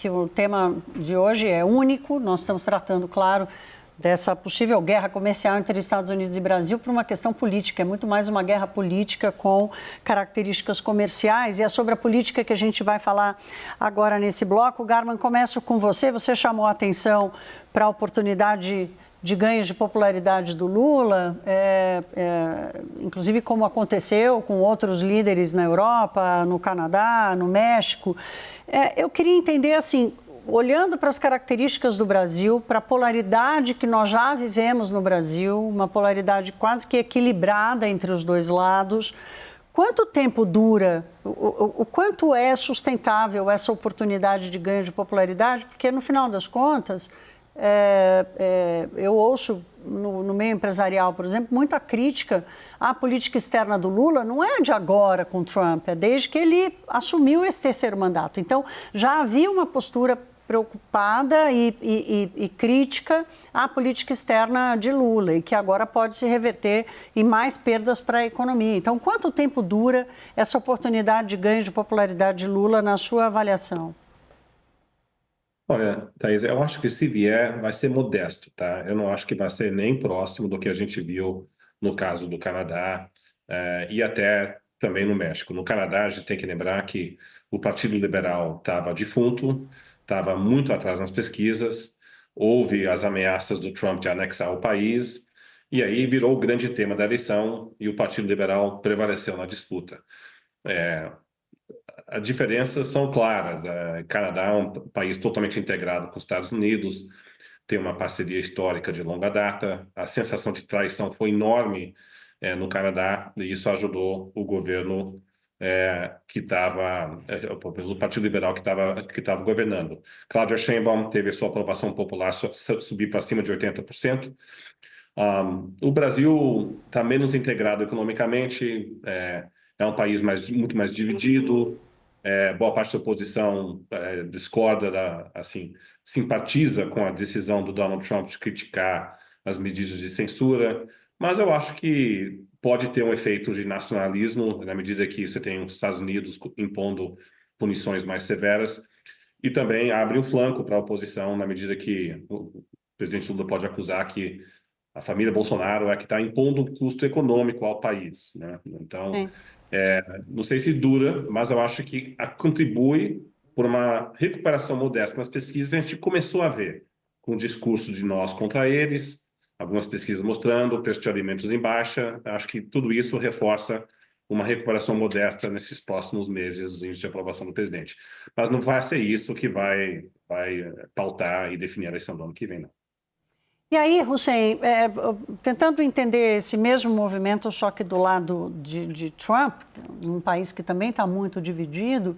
que o tema de hoje é único. Nós estamos tratando, claro, dessa possível guerra comercial entre Estados Unidos e Brasil por uma questão política. É muito mais uma guerra política com características comerciais, e é sobre a política que a gente vai falar agora nesse bloco. Garman, começo com você. Você chamou a atenção para a oportunidade de ganho de popularidade do Lula, inclusive como aconteceu com outros líderes na Europa, no Canadá, no México. Eu queria entender, assim, olhando para as características do Brasil, para a polaridade que nós já vivemos no Brasil, uma polaridade quase que equilibrada entre os dois lados, quanto tempo dura, o quanto é sustentável essa oportunidade de ganho de popularidade? Porque, no final das contas, eu ouço no meio empresarial, por exemplo, muita crítica à política externa do Lula. Não é de agora com Trump, é desde que ele assumiu esse terceiro mandato. Então, já havia uma postura preocupada e crítica à política externa de Lula, e que agora pode se reverter em mais perdas para a economia. Então, quanto tempo dura essa oportunidade de ganho de popularidade de Lula, na sua avaliação? Olha, Thaís, eu acho que se vier, vai ser modesto, tá? Eu não acho que vai ser nem próximo do que a gente viu no caso do Canadá, e até também no México. No Canadá, a gente tem que lembrar que o Partido Liberal estava defunto, estava muito atrás nas pesquisas, houve as ameaças do Trump de anexar o país, e aí virou o grande tema da eleição, e o Partido Liberal prevaleceu na disputa. As diferenças são claras. O Canadá é um país totalmente integrado com os Estados Unidos, tem uma parceria histórica de longa data. A sensação de traição foi enorme no Canadá, e isso ajudou o governo que estava, o Partido Liberal que estava governando. Cláudia Sheinbaum teve a sua aprovação popular subir para cima de 80%. O Brasil está menos integrado economicamente, é um país muito mais dividido. Boa parte da oposição discorda, assim, simpatiza com a decisão do Donald Trump de criticar as medidas de censura, mas eu acho que pode ter um efeito de nacionalismo na medida que você tem os Estados Unidos impondo punições mais severas, e também abre um flanco para a oposição na medida que o presidente Lula pode acusar que a família Bolsonaro é que está impondo um custo econômico ao país, né? Então, Sim. não sei se dura, mas eu acho que contribui por uma recuperação modesta nas pesquisas. A gente começou a ver com o discurso de nós contra eles, algumas pesquisas mostrando o preço de alimentos em baixa. Acho que tudo isso reforça uma recuperação modesta nesses próximos meses dos índices de aprovação do presidente. Mas não vai ser isso que vai pautar e definir a eleição do ano que vem, não. E aí, Hussein, tentando entender esse mesmo movimento, só que do lado de Trump, um país que também está muito dividido,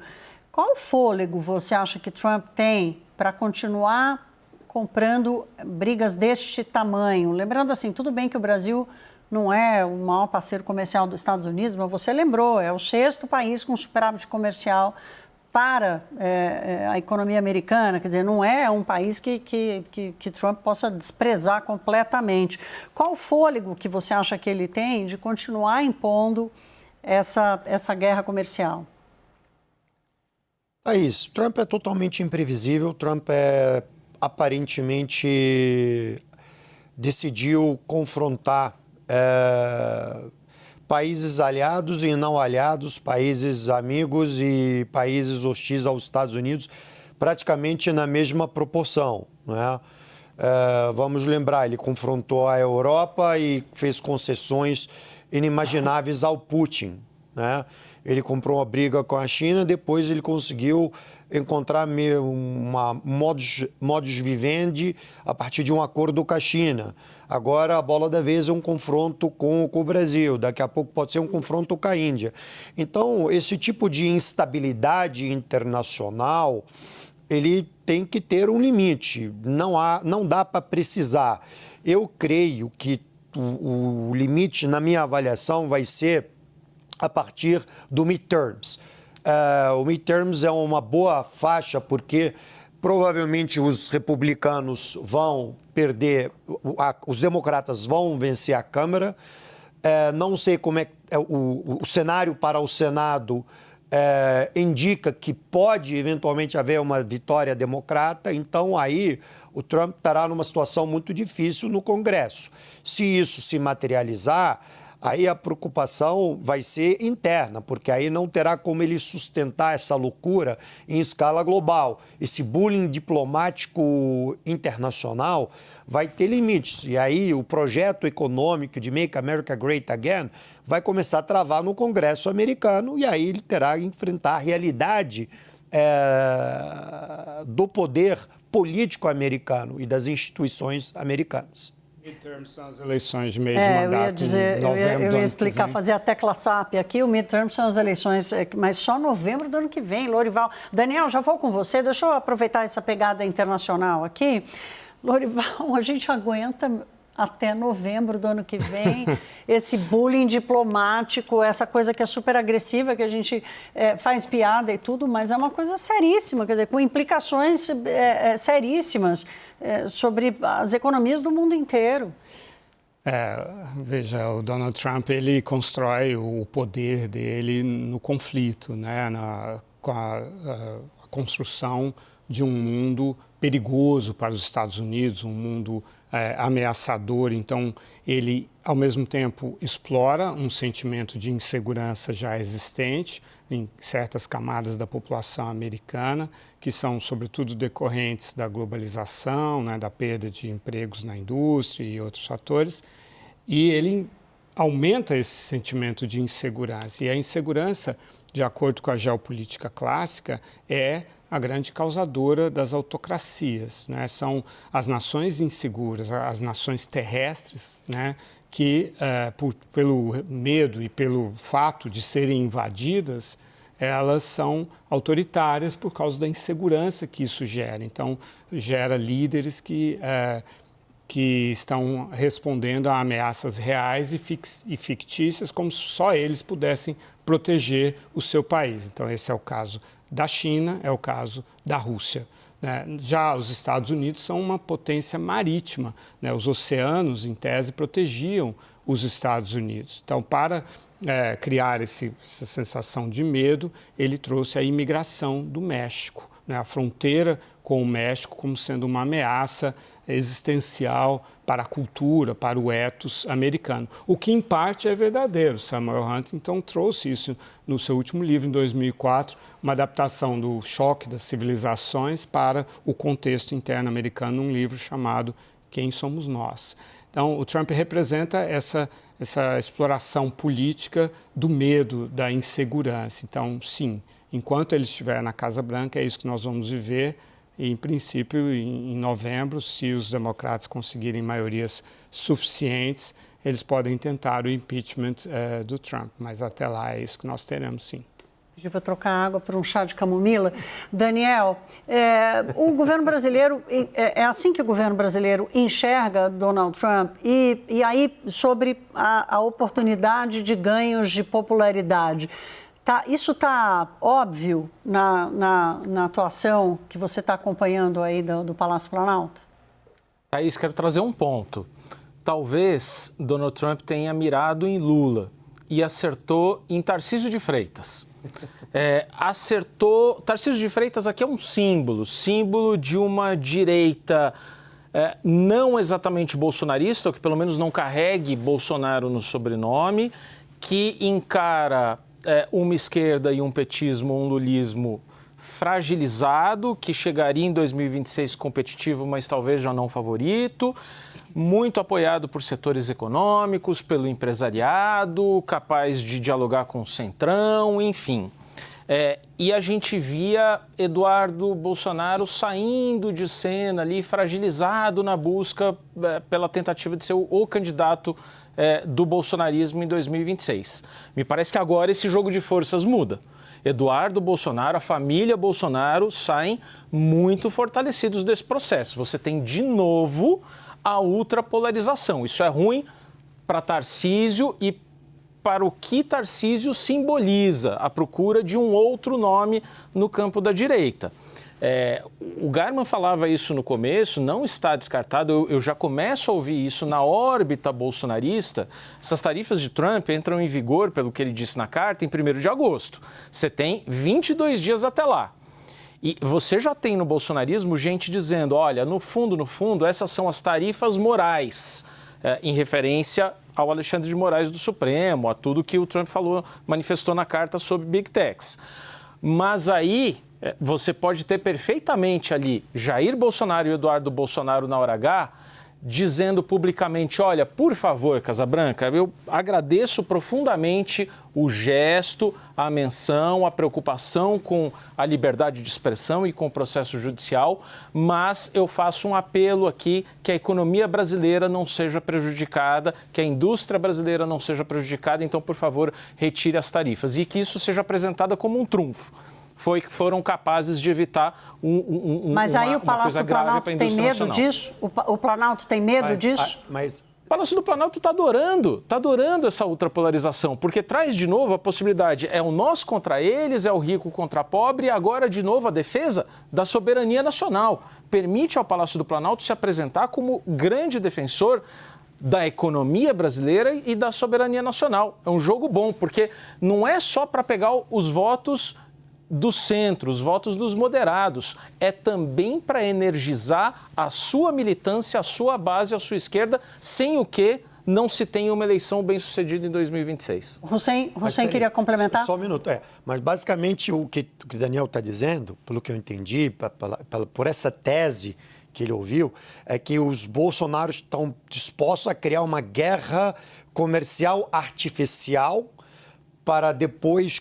qual fôlego você acha que Trump tem para continuar comprando brigas deste tamanho? Lembrando assim, tudo bem que o Brasil não é o maior parceiro comercial dos Estados Unidos, mas você lembrou, é o sexto país com superávit comercial para a economia americana. Quer dizer, não é um país que Trump possa desprezar completamente. Qual o fôlego que você acha que ele tem de continuar impondo essa guerra comercial? Thaís, Trump é totalmente imprevisível. Trump aparentemente decidiu confrontar países aliados e não aliados, países amigos e países hostis aos Estados Unidos, praticamente na mesma proporção, né? Vamos lembrar, ele confrontou a Europa e fez concessões inimagináveis ao Putin, né? Ele comprou uma briga com a China, depois ele conseguiu encontrar uma modus vivendi a partir de um acordo com a China. Agora a bola da vez é um confronto com o Brasil, daqui a pouco pode ser um confronto com a Índia. Então, esse tipo de instabilidade internacional, ele tem que ter um limite, não dá para precisar. Eu creio que o limite, na minha avaliação, vai ser a partir do midterms. O midterms é uma boa faixa porque provavelmente os republicanos vão perder, os democratas vão vencer a Câmara. Não sei como é o cenário para o Senado indica que pode eventualmente haver uma vitória democrata, então aí o Trump estará numa situação muito difícil no Congresso. Se isso se materializar, aí a preocupação vai ser interna, porque aí não terá como ele sustentar essa loucura em escala global. Esse bullying diplomático internacional vai ter limites. E aí o projeto econômico de Make America Great Again vai começar a travar no Congresso americano e aí ele terá que enfrentar a realidade do poder político americano e das instituições americanas. Midterms são as eleições de meio de mandato em novembro eu ia explicar, fazer a tecla SAP aqui, o midterm são as eleições, mas só novembro do ano que vem, Lorival. Daniel, já vou com você, deixa eu aproveitar essa pegada internacional aqui. Lorival, a gente aguenta até novembro do ano que vem, esse bullying diplomático, essa coisa que é super agressiva, que a gente faz piada e tudo, mas é uma coisa seríssima, quer dizer, com implicações seríssimas sobre as economias do mundo inteiro. Veja, o Donald Trump, ele constrói o poder dele no conflito, né? Com a construção de um mundo perigoso para os Estados Unidos, um mundo ameaçador. Então, ele, ao mesmo tempo, explora um sentimento de insegurança já existente em certas camadas da população americana, que são, sobretudo, decorrentes da globalização, né, da perda de empregos na indústria e outros fatores. E ele aumenta esse sentimento de insegurança. E a insegurança, de acordo com a geopolítica clássica, é a grande causadora das autocracias, né? São as nações inseguras, as nações terrestres, né? Que, pelo medo e pelo fato de serem invadidas, elas são autoritárias por causa da insegurança que isso gera. Então, gera líderes que estão respondendo a ameaças reais e fictícias, como se só eles pudessem proteger o seu país. Então, esse é o caso da China, é o caso da Rússia. Já os Estados Unidos são uma potência marítima, né? Os oceanos, em tese, protegiam os Estados Unidos. Então, para criar essa sensação de medo, ele trouxe a imigração do México, né? A fronteira com o México como sendo uma ameaça existencial para a cultura, para o ethos americano. O que, em parte, é verdadeiro. Samuel Huntington trouxe isso no seu último livro, em 2004, uma adaptação do Choque das Civilizações para o contexto interno americano, num livro chamado Quem Somos Nós? Então, o Trump representa essa exploração política do medo, da insegurança. Então, sim, enquanto ele estiver na Casa Branca, é isso que nós vamos viver. E, em princípio, em novembro, se os democratas conseguirem maiorias suficientes, eles podem tentar o impeachment do Trump. Mas até lá é isso que nós teremos, sim. Pedi para trocar água por um chá de camomila. Daniel, o governo brasileiro, é assim que o governo brasileiro enxerga Donald Trump? E aí, sobre a oportunidade de ganhos de popularidade. Isso está óbvio na atuação que você está acompanhando aí do Palácio Planalto? Thaís, quero trazer um ponto. Talvez Donald Trump tenha mirado em Lula e acertou em Tarcísio de Freitas. Tarcísio de Freitas aqui é um símbolo de uma direita não exatamente bolsonarista, ou que pelo menos não carregue Bolsonaro no sobrenome, que encara uma esquerda e um petismo, um lulismo fragilizado, que chegaria em 2026 competitivo, mas talvez já não favorito, muito apoiado por setores econômicos, pelo empresariado, capaz de dialogar com o Centrão, enfim. E a gente via Eduardo Bolsonaro saindo de cena ali, fragilizado na busca pela tentativa de ser o candidato do bolsonarismo em 2026. Me parece que agora esse jogo de forças muda. Eduardo Bolsonaro, a família Bolsonaro saem muito fortalecidos desse processo. Você tem de novo a ultrapolarização. Isso é ruim para Tarcísio e para o que Tarcísio simboliza, a procura de um outro nome no campo da direita. O Garman falava isso no começo, não está descartado, eu já começo a ouvir isso na órbita bolsonarista. Essas tarifas de Trump entram em vigor, pelo que ele disse na carta, em 1º de agosto. Você tem 22 dias até lá. E você já tem no bolsonarismo gente dizendo, olha, no fundo, essas são as tarifas morais, em referência ao Alexandre de Moraes do Supremo, a tudo que o Trump falou, manifestou na carta sobre Big Techs. Mas aí você pode ter perfeitamente ali Jair Bolsonaro e Eduardo Bolsonaro na hora H, dizendo publicamente, olha, por favor, Casabranca, eu agradeço profundamente o gesto, a menção, a preocupação com a liberdade de expressão e com o processo judicial, mas eu faço um apelo aqui que a economia brasileira não seja prejudicada, que a indústria brasileira não seja prejudicada, então, por favor, retire as tarifas. E que isso seja apresentado como um trunfo. Foram capazes de evitar Mas aí o uma coisa Palácio do grave Planalto para a tem indústria medo nacional. disso? O Planalto tem medo disso? O Palácio do Planalto está adorando essa ultrapolarização, porque traz de novo a possibilidade, é o nós contra eles, é o rico contra pobre, e agora de novo a defesa da soberania nacional. Permite ao Palácio do Planalto se apresentar como grande defensor da economia brasileira e da soberania nacional. É um jogo bom, porque não é só para pegar os votos do centro, os votos dos moderados, é também para energizar a sua militância, a sua base, a sua esquerda, sem o que não se tem uma eleição bem-sucedida em 2026. Hussein queria complementar? Só um minuto. Mas basicamente o que o Daniel está dizendo, pelo que eu entendi, por essa tese que ele ouviu, é que os bolsonaros estão dispostos a criar uma guerra comercial artificial para depois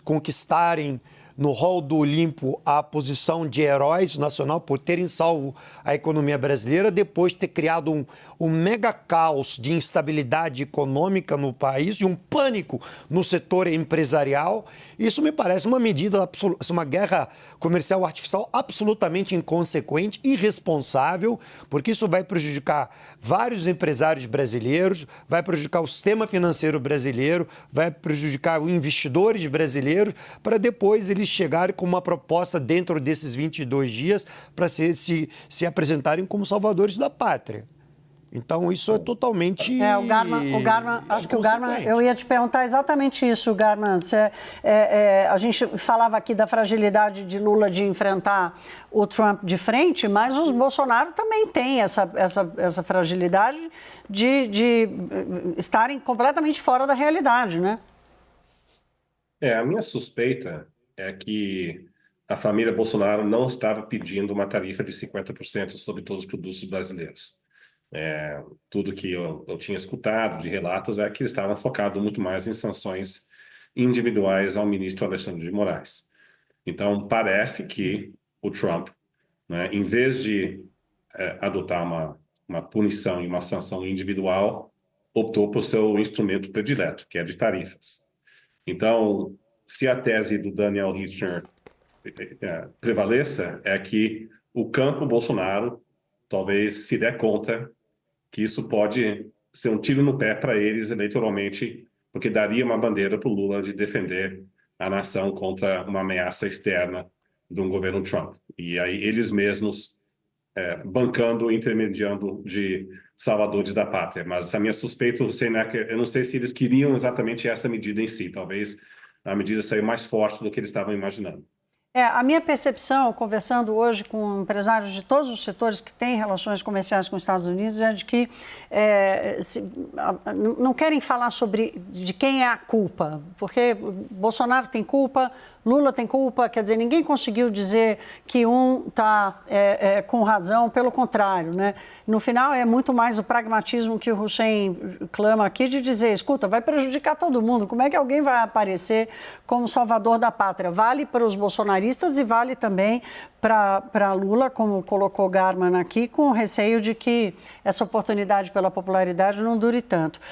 conquistarem no hall do Olimpo a posição de heróis nacional por terem salvo a economia brasileira, depois de ter criado um mega caos de instabilidade econômica no país, de um pânico no setor empresarial. Isso me parece uma medida, uma guerra comercial artificial absolutamente inconsequente, irresponsável, porque isso vai prejudicar vários empresários brasileiros, vai prejudicar o sistema financeiro brasileiro, vai prejudicar os investidores brasileiros, para depois eles chegarem com uma proposta dentro desses 22 dias para se apresentarem como salvadores da pátria. Então, isso é totalmente o Garman, acho que o Garman, eu ia te perguntar exatamente isso, Garman. A gente falava aqui da fragilidade de Lula de enfrentar o Trump de frente, mas os Bolsonaro também têm essa fragilidade de estarem completamente fora da realidade, né? A minha suspeita é que a família Bolsonaro não estava pedindo uma tarifa de 50% sobre todos os produtos brasileiros. Tudo que eu tinha escutado de relatos é que eles estavam focados muito mais em sanções individuais ao ministro Alexandre de Moraes. Então, parece que o Trump, né, em vez de adotar uma punição e uma sanção individual, optou por seu instrumento predileto, que é de tarifas. Então, se a tese do Daniel Richter prevaleça, é que o campo Bolsonaro talvez se dê conta que isso pode ser um tiro no pé para eles eleitoralmente, porque daria uma bandeira para o Lula de defender a nação contra uma ameaça externa de um governo Trump. E aí eles mesmos bancando, intermediando de salvadores da pátria. Mas a minha suspeita, eu não sei se eles queriam exatamente essa medida em si. Talvez a medida saiu mais forte do que eles estavam imaginando. A minha percepção, conversando hoje com empresários de todos os setores que têm relações comerciais com os Estados Unidos, é de que não querem falar de quem é a culpa, porque Bolsonaro tem culpa, Lula tem culpa, quer dizer, ninguém conseguiu dizer que um está com razão, pelo contrário, né? No final, é muito mais o pragmatismo que o Hussein clama aqui de dizer, escuta, vai prejudicar todo mundo, como é que alguém vai aparecer como salvador da pátria? Vale para os bolsonaristas e vale também para Lula, como colocou Garman aqui, com receio de que essa oportunidade pela popularidade não dure tanto.